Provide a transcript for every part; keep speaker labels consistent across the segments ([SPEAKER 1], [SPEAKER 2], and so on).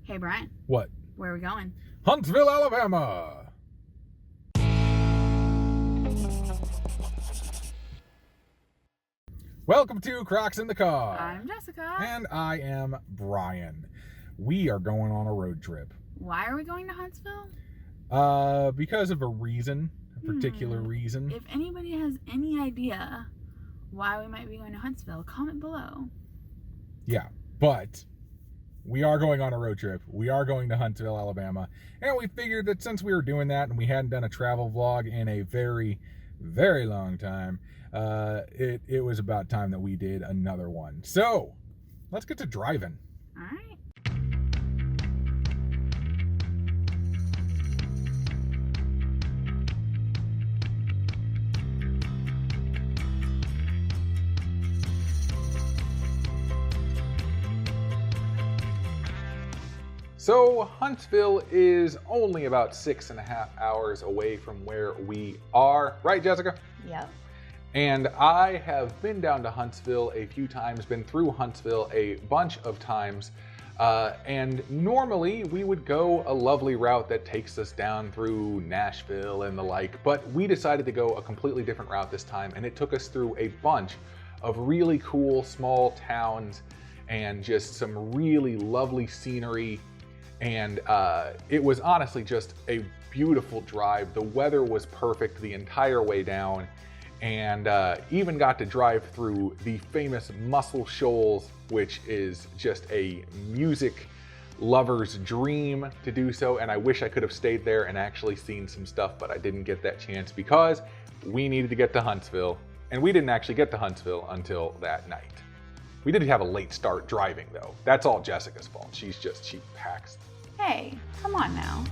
[SPEAKER 1] Hey, Brian.
[SPEAKER 2] What?
[SPEAKER 1] Where are we going?
[SPEAKER 2] Huntsville, Alabama. Welcome to Crocs in the Car.
[SPEAKER 1] I'm Jessica.
[SPEAKER 2] And I am Brian. We are going on a road trip.
[SPEAKER 1] Why are we going to Huntsville?
[SPEAKER 2] Because of a reason, a particular reason.
[SPEAKER 1] If anybody has any idea why we might be going to Huntsville, comment below.
[SPEAKER 2] Yeah, but we are going on a road trip. We are going to Huntsville, Alabama. And we figured that since we were doing that and we hadn't done a travel vlog in a very, very long time, it was about time that we did another one. So, let's get to driving.
[SPEAKER 1] All right.
[SPEAKER 2] So Huntsville is only about 6.5 hours away from where we are. Right, Jessica?
[SPEAKER 1] Yep.
[SPEAKER 2] And I have been down to Huntsville a few times, been through Huntsville a bunch of times. And normally we would go a lovely route that takes us down through Nashville and the like, but we decided to go a completely different route this time, and it took us through a bunch of really cool small towns and just some really lovely scenery. And it was honestly just a beautiful drive. The weather was perfect the entire way down, and even got to drive through the famous Muscle Shoals, which is just a music lover's dream to do so. And I wish I could have stayed there and actually seen some stuff, but I didn't get that chance because we needed to get to Huntsville, and we didn't actually get to Huntsville until that night. We did have a late start driving though. That's all Jessica's fault. She packs.
[SPEAKER 1] Hey, come on now.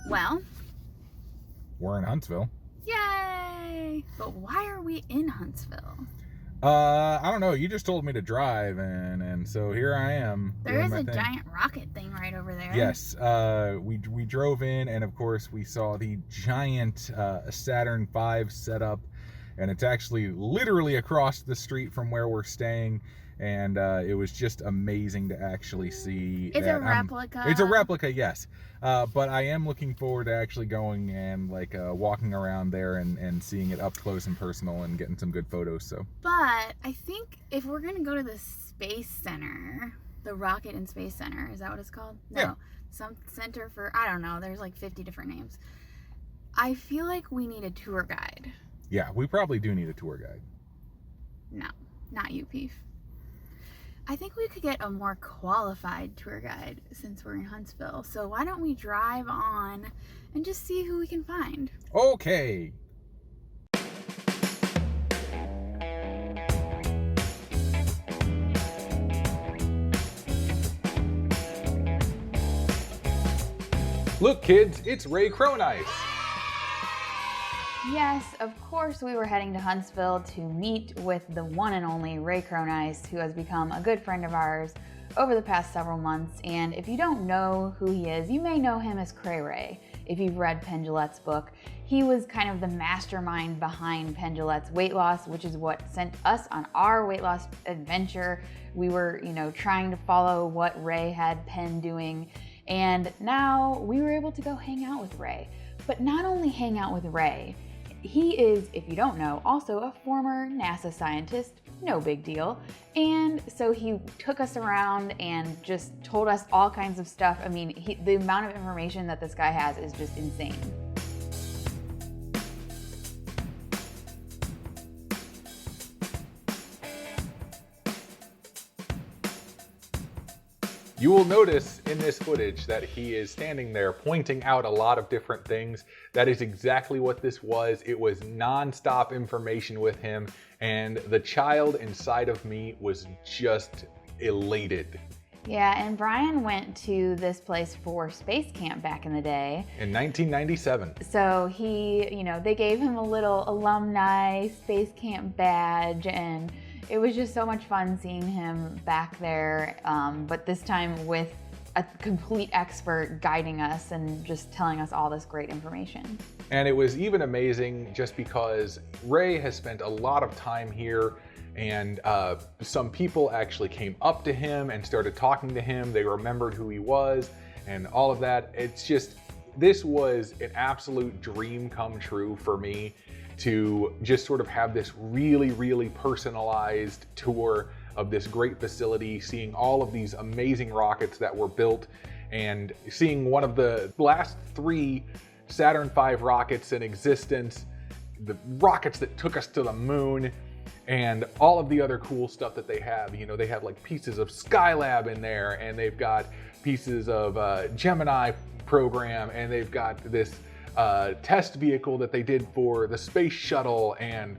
[SPEAKER 1] Well,
[SPEAKER 2] We're in Huntsville.
[SPEAKER 1] yay! But why are we in Huntsville?
[SPEAKER 2] I don't know. You just told me to drive, and so here I am.
[SPEAKER 1] There
[SPEAKER 2] doing
[SPEAKER 1] is
[SPEAKER 2] my
[SPEAKER 1] a
[SPEAKER 2] thing.
[SPEAKER 1] giant rocket thing right over there.
[SPEAKER 2] Yes. We drove in, and of course we saw the giant Saturn V setup, and it's actually literally across the street from where we're staying. And it was just amazing to actually see.
[SPEAKER 1] It's
[SPEAKER 2] that.
[SPEAKER 1] a replica.
[SPEAKER 2] It's a replica, yes. But I am looking forward to actually going and walking around there and seeing it up close and personal and getting some good photos. So.
[SPEAKER 1] But I think if we're gonna go to the Space Center, the Rocket and Space Center, is that what it's called? No,
[SPEAKER 2] Yeah.
[SPEAKER 1] some center for, I don't know, there's like 50 different names. I feel like we need a tour guide.
[SPEAKER 2] Yeah, we probably do need a tour guide.
[SPEAKER 1] No, not you, Peef. I think we could get a more qualified tour guide since we're in Huntsville. So why don't we drive on and just see who we can find?
[SPEAKER 2] Okay. Look, kids, it's Ray Cronise.
[SPEAKER 3] Yes, of course we were heading to Huntsville to meet with the one and only Ray Cronise, who has become a good friend of ours over the past several months. And if you don't know who he is, you may know him as CrayRay. If you've read Penn Jillette's book, he was kind of the mastermind behind Penn Jillette's weight loss, which is what sent us on our weight loss adventure. We were, trying to follow what Ray had Penn doing. And now we were able to go hang out with Ray. But not only hang out with Ray, he is, if you don't know, also a former NASA scientist, no big deal. And so he took us around and just told us all kinds of stuff. I mean, the amount of information that this guy has is just insane.
[SPEAKER 2] You will notice in this footage that he is standing there pointing out a lot of different things. That is exactly what this was. It was non-stop information with him, and the child inside of me was just elated.
[SPEAKER 3] Yeah, and Brian went to this place for space camp back in the day.
[SPEAKER 2] In 1997.
[SPEAKER 3] So he, they gave him a little alumni space camp badge, and it was just so much fun seeing him back there, but this time with a complete expert guiding us and just telling us all this great information.
[SPEAKER 2] And it was even amazing just because Ray has spent a lot of time here, and some people actually came up to him and started talking to him. They remembered who he was and all of that. It's just, this was an absolute dream come true for me to just sort of have this really, really personalized tour of this great facility, seeing all of these amazing rockets that were built, and seeing one of the last 3 Saturn V rockets in existence, the rockets that took us to the moon, and all of the other cool stuff that they have. You know, they have like pieces of Skylab in there, and they've got pieces of Gemini program, and they've got this test vehicle that they did for the space shuttle, and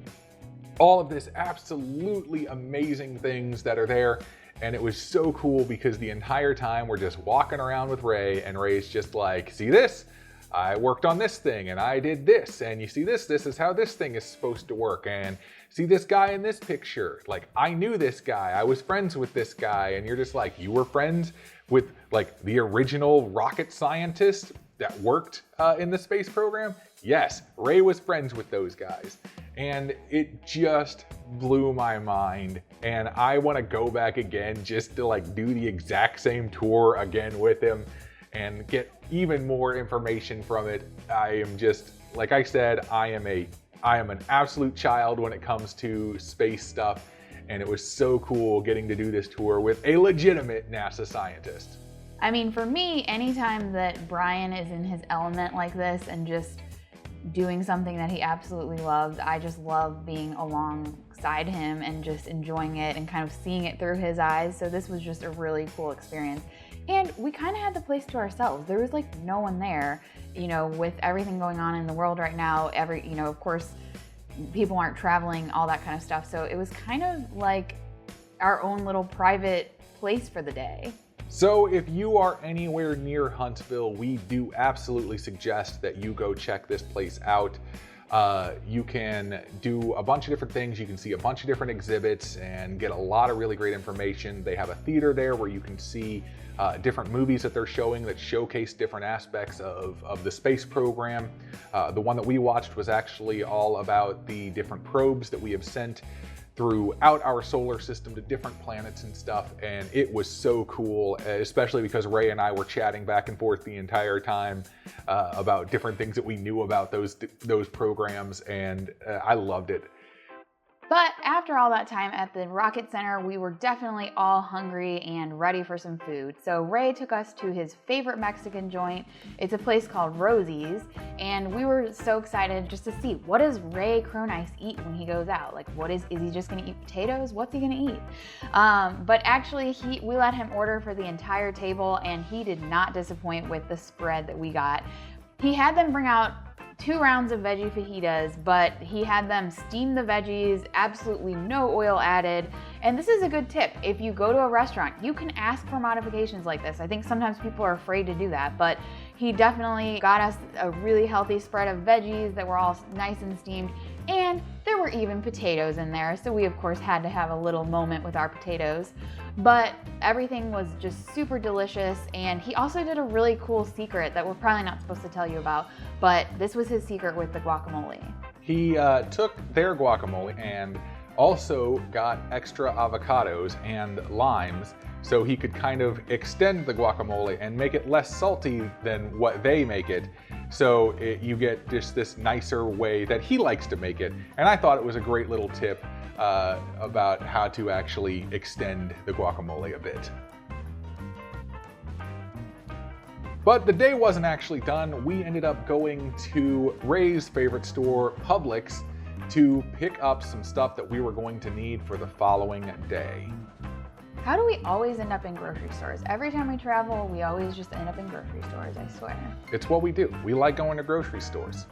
[SPEAKER 2] all of this absolutely amazing things that are there. And it was so cool because the entire time we're just walking around with Ray, and Ray's just like, see this? I worked on this thing and I did this, and you see this is how this thing is supposed to work, and see this guy in this picture, like I knew this guy, I was friends with this guy. And you're just like, you were friends with like the original rocket scientist that worked in the space program? Yes, Ray was friends with those guys. And it just blew my mind. And I want to go back again just to like do the exact same tour again with him and get even more information from it. I am just, like I said, I am an absolute child when it comes to space stuff. And it was so cool getting to do this tour with a legitimate NASA scientist.
[SPEAKER 3] I mean, for me, anytime that Brian is in his element like this and just doing something that he absolutely loves, I just love being alongside him and just enjoying it and kind of seeing it through his eyes. So this was just a really cool experience. And we kind of had the place to ourselves. There was like no one there, you know, with everything going on in the world right now. Of course, people aren't traveling, all that kind of stuff. So it was kind of like our own little private place for the day.
[SPEAKER 2] So if you are anywhere near Huntsville, we do absolutely suggest that you go check this place out. You can do a bunch of different things. You can see a bunch of different exhibits and get a lot of really great information. They have a theater there where you can see different movies that they're showing that showcase different aspects of the space program. The one that we watched was actually all about the different probes that we have sent throughout our solar system to different planets and stuff, and it was so cool, especially because Ray and I were chatting back and forth the entire time about different things that we knew about those programs, and I loved it.
[SPEAKER 3] But after all that time at the Rocket Center, we were definitely all hungry and ready for some food. So Ray took us to his favorite Mexican joint. It's a place called Rosie's, and we were so excited just to see, what does Ray Cronise eat when he goes out? Like, is he just gonna eat potatoes? What's he gonna eat? But actually, we let him order for the entire table, and he did not disappoint with the spread that we got. He had them bring out 2 rounds of veggie fajitas, but he had them steam the veggies, absolutely no oil added. And this is a good tip. If you go to a restaurant, you can ask for modifications like this. I think sometimes people are afraid to do that, but he definitely got us a really healthy spread of veggies that were all nice and steamed. And there were even potatoes in there, so we of course had to have a little moment with our potatoes. But everything was just super delicious, and he also did a really cool secret that we're probably not supposed to tell you about, but this was his secret with the guacamole.
[SPEAKER 2] He took their guacamole and also got extra avocados and limes so he could kind of extend the guacamole and make it less salty than what they make it. So you get just this nicer way that he likes to make it. And I thought it was a great little tip about how to actually extend the guacamole a bit. But the day wasn't actually done. We ended up going to Ray's favorite store, Publix, to pick up some stuff that we were going to need for the following day.
[SPEAKER 3] How do we always end up in grocery stores? Every time we travel, we always just end up in grocery stores, I swear.
[SPEAKER 2] It's what we do. We like going to grocery stores.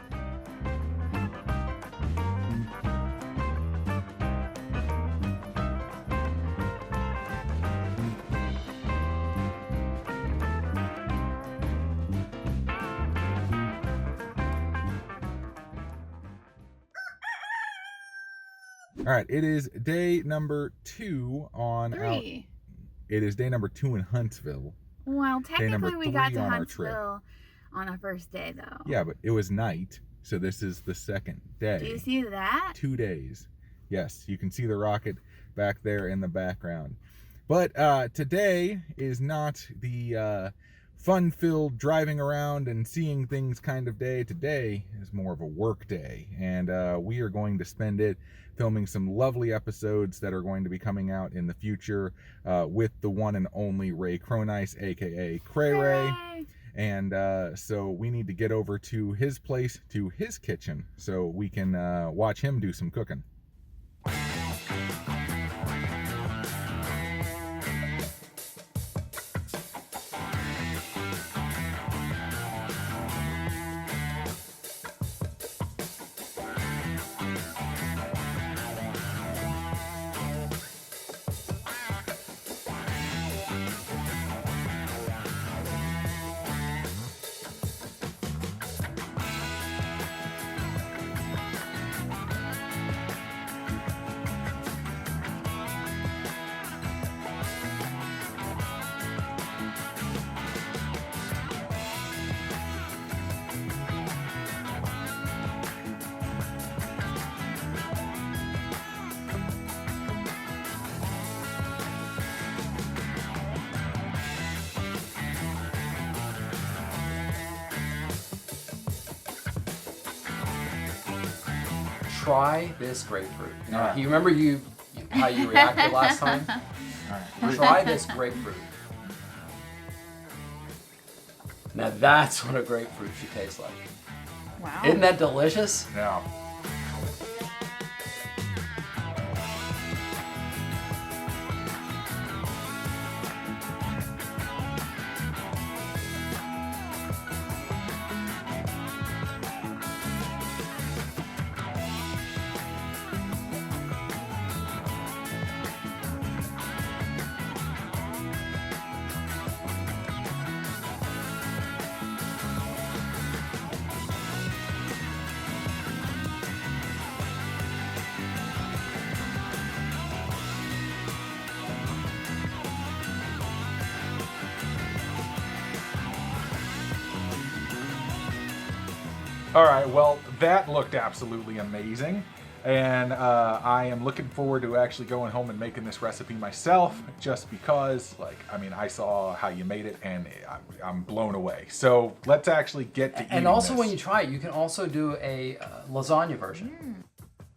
[SPEAKER 2] All right, it is day number 2 on
[SPEAKER 1] 3.
[SPEAKER 2] It is day number 2 in Huntsville.
[SPEAKER 1] Well,
[SPEAKER 4] Day number
[SPEAKER 1] technically we got
[SPEAKER 4] 3
[SPEAKER 1] to
[SPEAKER 4] on our trip.
[SPEAKER 1] Huntsville on the first day, though.
[SPEAKER 4] Yeah, but it was night, so this is the second day.
[SPEAKER 1] Do you see that?
[SPEAKER 4] 2 days. Yes, you can see the rocket back there in the background. But today is not the fun-filled driving around and seeing things kind of day. Today is more of a work day, and we are going to spend it filming some lovely episodes that are going to be coming out in the future with the one and only Ray Cronise, aka CrayRay. And so we need to get over to his place, to his kitchen, so we can watch him do some cooking.
[SPEAKER 5] Try this grapefruit. Now, you remember how you reacted last time? Try this grapefruit. Now that's what a grapefruit should taste like.
[SPEAKER 3] Wow.
[SPEAKER 5] Isn't that delicious?
[SPEAKER 4] Yeah.
[SPEAKER 2] All right, well, that looked absolutely amazing. And I am looking forward to actually going home and making this recipe myself, just because, like, I mean, I saw how you made it and I'm blown away. So let's actually get to eating
[SPEAKER 5] And also
[SPEAKER 2] this.
[SPEAKER 5] when you try it, you can also do a lasagna version.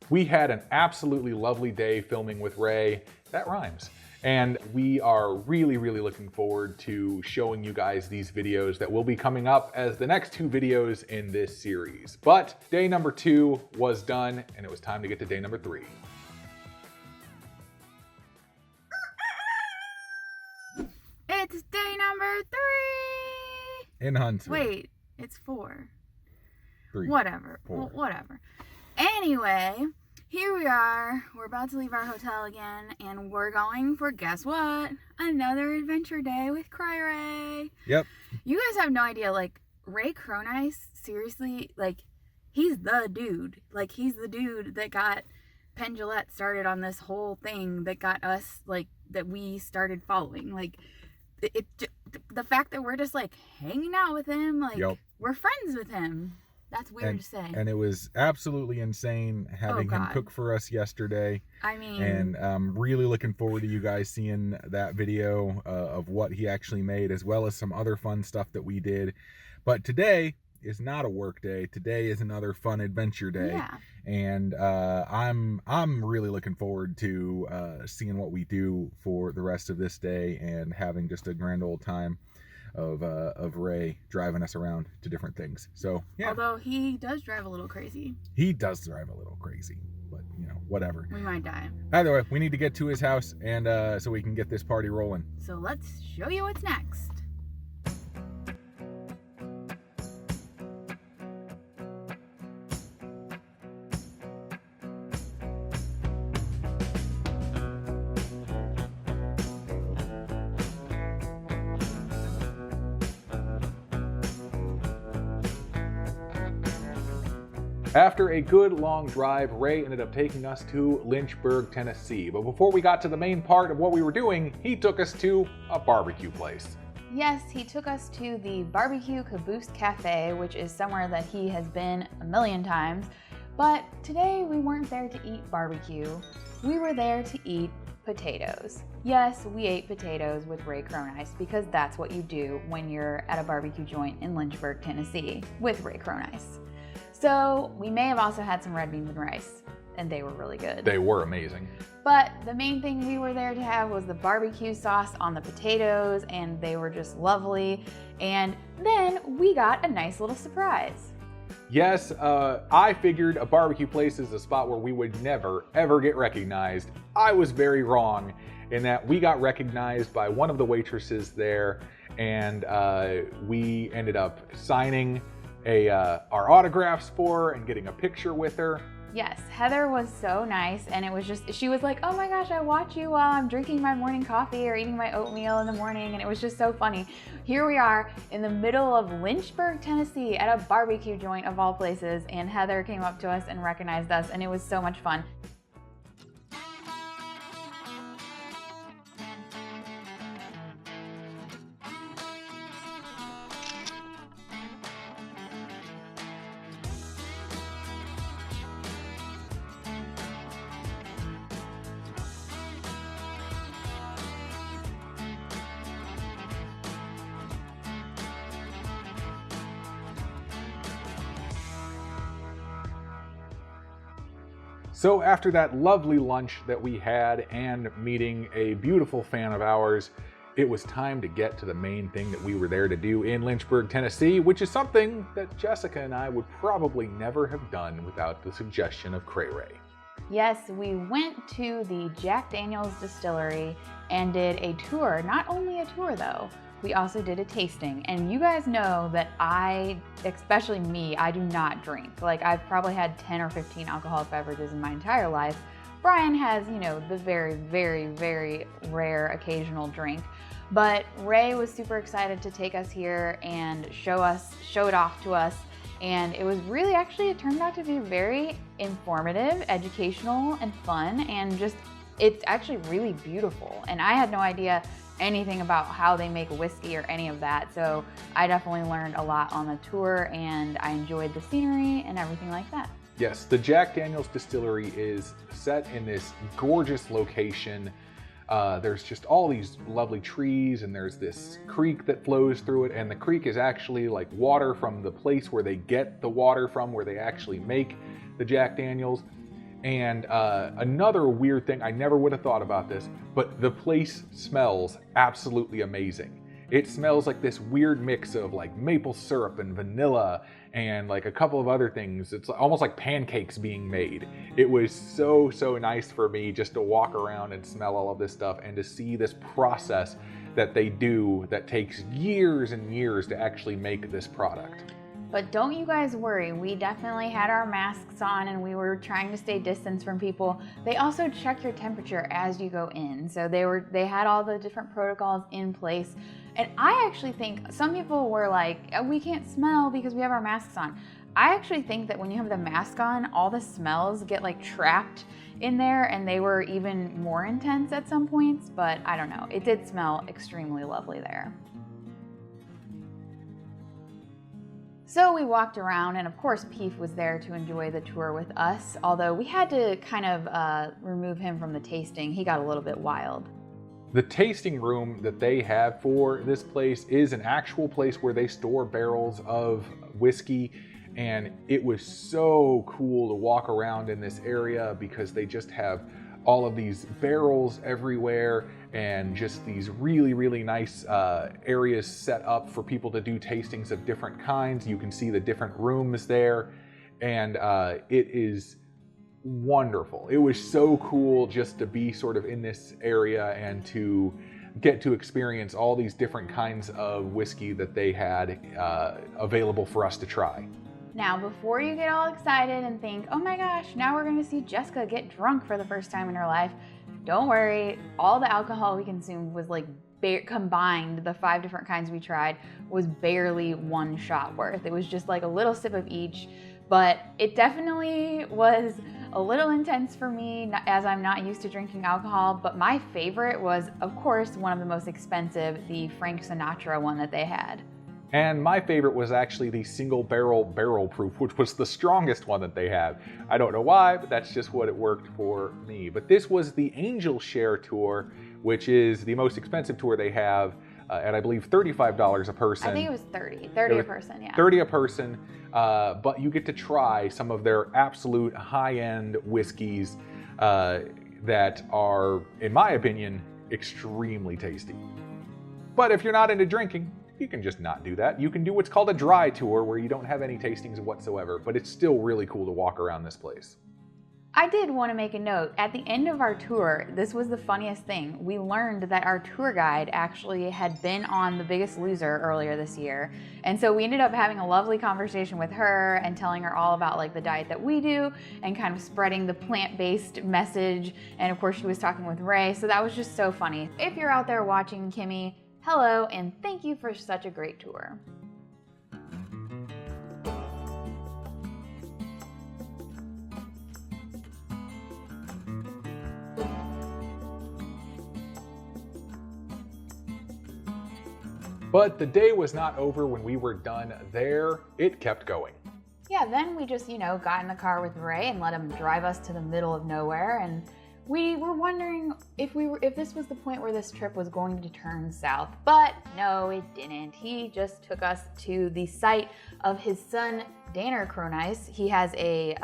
[SPEAKER 2] We had an absolutely lovely day filming with Ray. That rhymes. And we are really, really looking forward to showing you guys these videos that will be coming up as the next 2 videos in this series. But day number 2 was done, and it was time to get to day number 3.
[SPEAKER 1] It's day number 3.
[SPEAKER 4] In Huntsville.
[SPEAKER 1] Wait, it's 4.
[SPEAKER 4] 3.
[SPEAKER 1] Whatever.
[SPEAKER 4] 4.
[SPEAKER 1] Well, whatever. Anyway, here we are. We're about to leave our hotel again, and we're going for, guess what? Another adventure day with CrayRay.
[SPEAKER 4] Yep.
[SPEAKER 1] You guys have no idea, like, Ray Cronise, seriously, like, he's the dude. Like, he's the dude that got Penn Jillette started on this whole thing that got us, like, that we started following. Like, the fact that we're just, like, hanging out with him, like,
[SPEAKER 4] Yep.
[SPEAKER 1] we're friends with him. That's weird to say.
[SPEAKER 4] And it was absolutely insane having him
[SPEAKER 1] God.
[SPEAKER 4] cook for us yesterday.
[SPEAKER 1] I mean,
[SPEAKER 4] And I'm really looking forward to you guys seeing that video of what he actually made, as well as some other fun stuff that we did. But today is not a work day. Today is another fun adventure day.
[SPEAKER 1] yeah.
[SPEAKER 4] And I'm really looking forward to seeing what we do for the rest of this day and having just a grand old time of Ray driving us around to different things. So yeah,
[SPEAKER 1] Although he does drive a little crazy.
[SPEAKER 4] he does drive a little crazy, but you know, whatever.
[SPEAKER 1] We might die.
[SPEAKER 4] Either way, we need to get to his house and so we can get this party rolling.
[SPEAKER 1] So let's show you what's next.
[SPEAKER 2] After a good long drive, Ray ended up taking us to Lynchburg, Tennessee. But before we got to the main part of what we were doing, he took us to a barbecue place.
[SPEAKER 3] Yes, he took us to the Barbecue Caboose Cafe, which is somewhere that he has been a million times. But today we weren't there to eat barbecue. We were there to eat potatoes. Yes, we ate potatoes with Ray Cronise because that's what you do when you're at a barbecue joint in Lynchburg, Tennessee with Ray Cronise. So we may have also had some red beans and rice, and they were really good.
[SPEAKER 2] They were amazing.
[SPEAKER 3] But the main thing we were there to have was the barbecue sauce on the potatoes, and they were just lovely. And then we got a nice little surprise.
[SPEAKER 2] Yes, I figured a barbecue place is a spot where we would never, ever get recognized. I was very wrong in that we got recognized by one of the waitresses there, and we ended up signing our autographs for her and getting a picture with her.
[SPEAKER 3] Yes, Heather was so nice, and it was just, she was like, oh my gosh, I watch you while I'm drinking my morning coffee or eating my oatmeal in the morning, and it was just so funny. Here we are in the middle of Lynchburg, Tennessee at a barbecue joint of all places, and Heather came up to us and recognized us, and it was so much fun.
[SPEAKER 2] So after that lovely lunch that we had and meeting a beautiful fan of ours, it was time to get to the main thing that we were there to do in Lynchburg, Tennessee, which is something that Jessica and I would probably never have done without the suggestion of CrayRay.
[SPEAKER 3] Yes, we went to the Jack Daniel's Distillery and did a tour. Not only a tour though, we also did a tasting. And you guys know that especially me, I do not drink. Like, I've probably had 10 or 15 alcoholic beverages in my entire life. Brian has, you know, the very, very, very rare occasional drink. But Ray was super excited to take us here and show it off to us. And it was really, actually, it turned out to be very informative, educational, and fun. And just, it's actually really beautiful. And I had no idea anything about how they make whiskey or any of that. So I definitely learned a lot on the tour, and I enjoyed the scenery and everything like that.
[SPEAKER 2] Yes, the Jack Daniel's Distillery is set in this gorgeous location. There's just all these lovely trees, and there's this creek that flows through it, and the creek is actually like water from the place where they get the water from, where they actually make the Jack Daniel's. And another weird thing, I never would have thought about this, but the place smells absolutely amazing. It smells like this weird mix of like maple syrup and vanilla and like a couple of other things. It's almost like pancakes being made. It was so, so nice for me just to walk around and smell all of this stuff and to see this process that they do that takes years and years to actually make this product.
[SPEAKER 3] But don't you guys worry, we definitely had our masks on and we were trying to stay distance from people. They also check your temperature as you go in. So they had all the different protocols in place. And I actually think some people were like, oh, we can't smell because we have our masks on. I actually think that when you have the mask on, all the smells get like trapped in there, and they were even more intense at some points, but I don't know. It did smell extremely lovely there. So we walked around, and of course Peef was there to enjoy the tour with us, although we had to kind of remove him from the tasting. He got a little bit wild.
[SPEAKER 2] The tasting room that they have for this place is an actual place where they store barrels of whiskey, and it was so cool to walk around in this area because they just have all of these barrels everywhere and just these really, really nice areas set up for people to do tastings of different kinds. You can see the different rooms there, and it is wonderful. It was so cool just to be sort of in this area and to get to experience all these different kinds of whiskey that they had available for us to try.
[SPEAKER 3] Now, before you get all excited and think, oh my gosh, now we're gonna see Jessica get drunk for the first time in her life, don't worry. All the alcohol we consumed was like combined, the 5 different kinds we tried, was barely 1 shot worth. It was just like a little sip of each. but it definitely was a little intense for me as I'm not used to drinking alcohol. But my favorite was, of course, one of the most expensive, the Frank Sinatra one that they had.
[SPEAKER 2] And my favorite was actually the single barrel proof, which was the strongest one that they have. I don't know why, but that's just what it worked for me. But this was the Angel Share Tour, which is the most expensive tour they have, at I believe $35 a person.
[SPEAKER 3] I think it was 30 a person, yeah.
[SPEAKER 2] 30 a person, but you get to try some of their absolute high-end whiskeys that are, in my opinion, extremely tasty. But if you're not into drinking, you can just not do that. You can do what's called a dry tour where you don't have any tastings whatsoever, but it's still really cool to walk around this place.
[SPEAKER 3] I did want to make a note. At the end of our tour, this was the funniest thing. We learned that our tour guide actually had been on The Biggest Loser earlier this year. And so we ended up having a lovely conversation with her and telling her all about like the diet that we do and kind of spreading the plant-based message. And of course she was talking with Ray. So that was just so funny. If you're out there watching, Kimmy, hello, and thank you for such a great tour.
[SPEAKER 2] But the day was not over when we were done there. It kept going.
[SPEAKER 3] Yeah, then we just, got in the car with Ray and let him drive us to the middle of nowhere. And we were wondering if this was the point where this trip was going to turn south, but no, it didn't. He just took us to the site of his son, Ray Cronise. He has a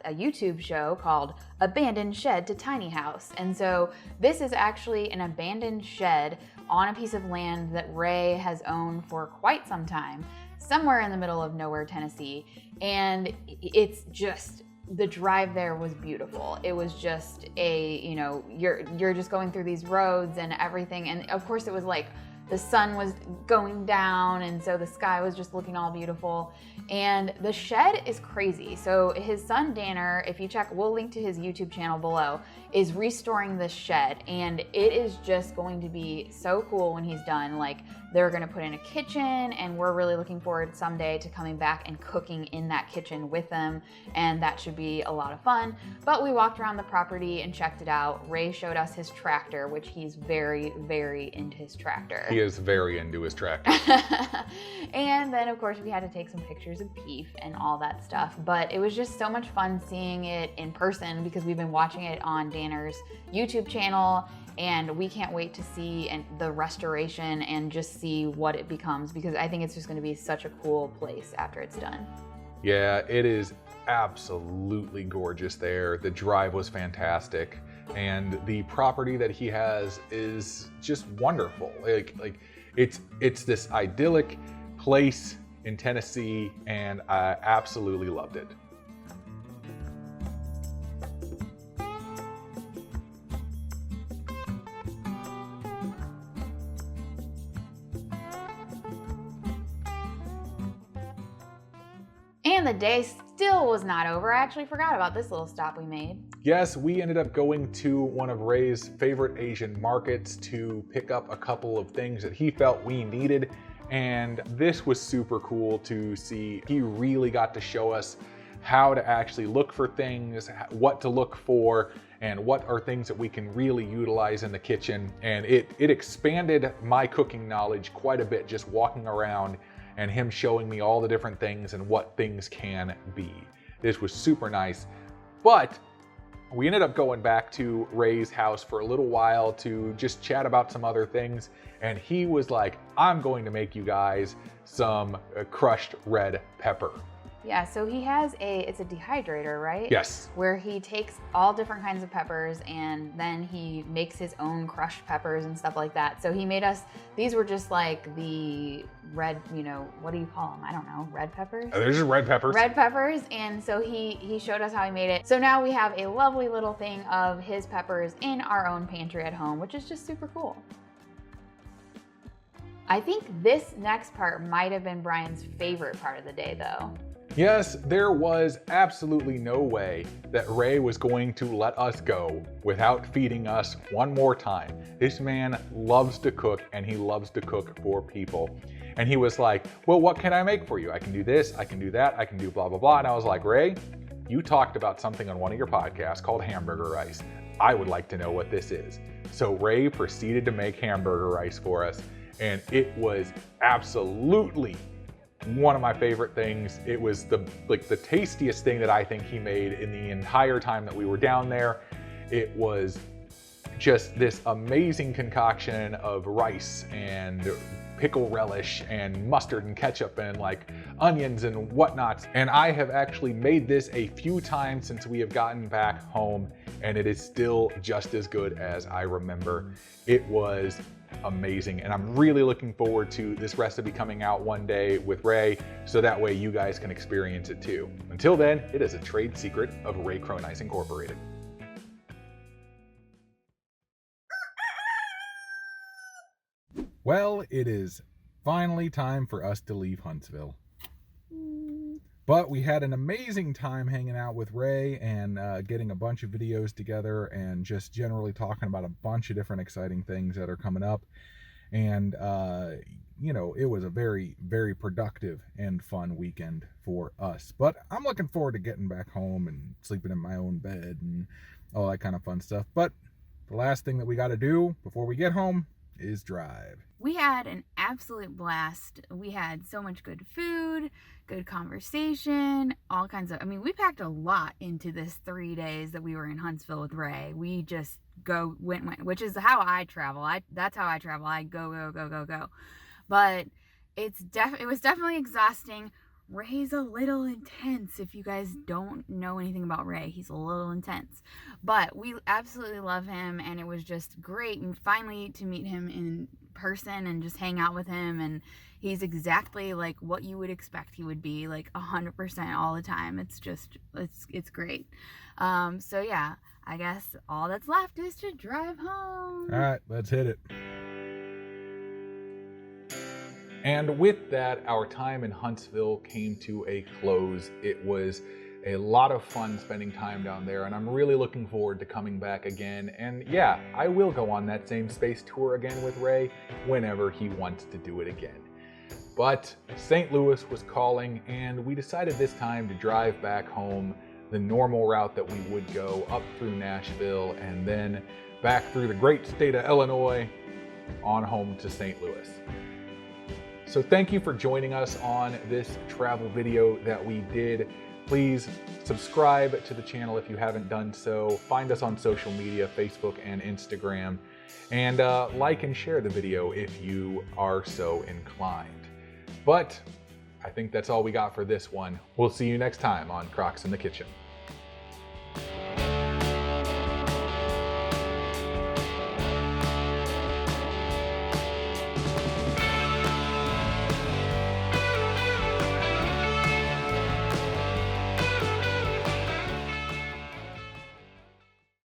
[SPEAKER 3] YouTube show called Abandoned Shed to Tiny House. And so this is actually an abandoned shed on a piece of land that Ray has owned for quite some time, somewhere in the middle of nowhere, Tennessee. And it's just, the drive there was beautiful. It was just you're just going through these roads and everything. And of course it was like the sun was going down, and so the sky was just looking all beautiful. And the shed is crazy. So his son Danner, if you check, we'll link to his YouTube channel below, is restoring this shed, and it is just going to be so cool when he's done. Like, they're gonna put in a kitchen, and we're really looking forward someday to coming back and cooking in that kitchen with them, and that should be a lot of fun. But we walked around the property and checked it out. Ray showed us his tractor, which he's very, very into his tractor.
[SPEAKER 2] He is very into his tractor.
[SPEAKER 3] And then of course we had to take some pictures of Peef and all that stuff, but it was just so much fun seeing it in person because we've been watching it on Danner's YouTube channel, and we can't wait to see the restoration and just see what it becomes, because I think it's just going to be such a cool place after it's done.
[SPEAKER 2] Yeah, it is absolutely gorgeous there. The drive was fantastic, and the property that he has is just wonderful. Like it's this idyllic place in Tennessee, and I absolutely loved it.
[SPEAKER 3] And the day still was not over. I actually forgot about this little stop we made.
[SPEAKER 2] Yes, we ended up going to one of Ray's favorite Asian markets to pick up a couple of things that he felt we needed. And this was super cool to see. He really got to show us how to actually look for things, what to look for, and what are things that we can really utilize in the kitchen. And it expanded my cooking knowledge quite a bit, just walking around and him showing me all the different things and what things can be. This was super nice. But we ended up going back to Ray's house for a little while to just chat about some other things. And he was like, I'm going to make you guys some crushed red pepper.
[SPEAKER 3] Yeah, so he has it's a dehydrator, right?
[SPEAKER 2] Yes.
[SPEAKER 3] Where he takes all different kinds of peppers and then he makes his own crushed peppers and stuff like that. So he made us, these were just like the red, what do you call them? I don't know, red peppers?
[SPEAKER 2] They're just red peppers.
[SPEAKER 3] Red peppers, and so he showed us how he made it. So now we have a lovely little thing of his peppers in our own pantry at home, which is just super cool. I think this next part might have been Brian's favorite part of the day though.
[SPEAKER 2] Yes, there was absolutely no way that Ray was going to let us go without feeding us one more time. This man loves to cook, and he loves to cook for people. And he was like, well, what can I make for you? I can do this, I can do that, I can do blah, blah, blah. And I was like, Ray, you talked about something on one of your podcasts called hamburger rice. I would like to know what this is. So Ray proceeded to make hamburger rice for us, and it was absolutely one of my favorite things. It was the tastiest thing that I think he made in the entire time that we were down there. It was just this amazing concoction of rice and pickle relish and mustard and ketchup and like onions and whatnot. And I have actually made this a few times since we have gotten back home, and it is still just as good as I remember. It was amazing, and I'm really looking forward to this recipe coming out one day with Ray, so that way you guys can experience it too. Until then, it is a trade secret of Ray Cronise Incorporated.
[SPEAKER 4] Well, it is finally time for us to leave Huntsville. But we had an amazing time hanging out with Ray and getting a bunch of videos together and just generally talking about a bunch of different exciting things that are coming up. And, you know, it was a very, very productive and fun weekend for us. But I'm looking forward to getting back home and sleeping in my own bed and all that kind of fun stuff. But the last thing that we got to do before we get home is drive.
[SPEAKER 1] We had an absolute blast. We had so much good food, good conversation, all kinds of, I mean, we packed a lot into this 3 days that we were in Huntsville with Ray. We just went, which is how I travel. That's how I travel. I go. But it was definitely exhausting. Ray's a little intense. If you guys don't know anything about Ray, he's a little intense. But we absolutely love him, and it was just great and finally to meet him in person and just hang out with him. And he's exactly like what you would expect he would be, like 100% all the time. It's just, it's great. So yeah, I guess all that's left is to drive home.
[SPEAKER 4] All right, let's hit it.
[SPEAKER 2] And with that, our time in Huntsville came to a close. It was a lot of fun spending time down there, and I'm really looking forward to coming back again. And yeah, I will go on that same space tour again with Ray whenever he wants to do it again. But St. Louis was calling, and we decided this time to drive back home the normal route that we would go up through Nashville and then back through the great state of Illinois on home to St. Louis. So thank you for joining us on this travel video that we did. Please subscribe to the channel if you haven't done so. Find us on social media, Facebook and Instagram, and like and share the video if you are so inclined. But I think that's all we got for this one. We'll see you next time on Crocs in the Kitchen.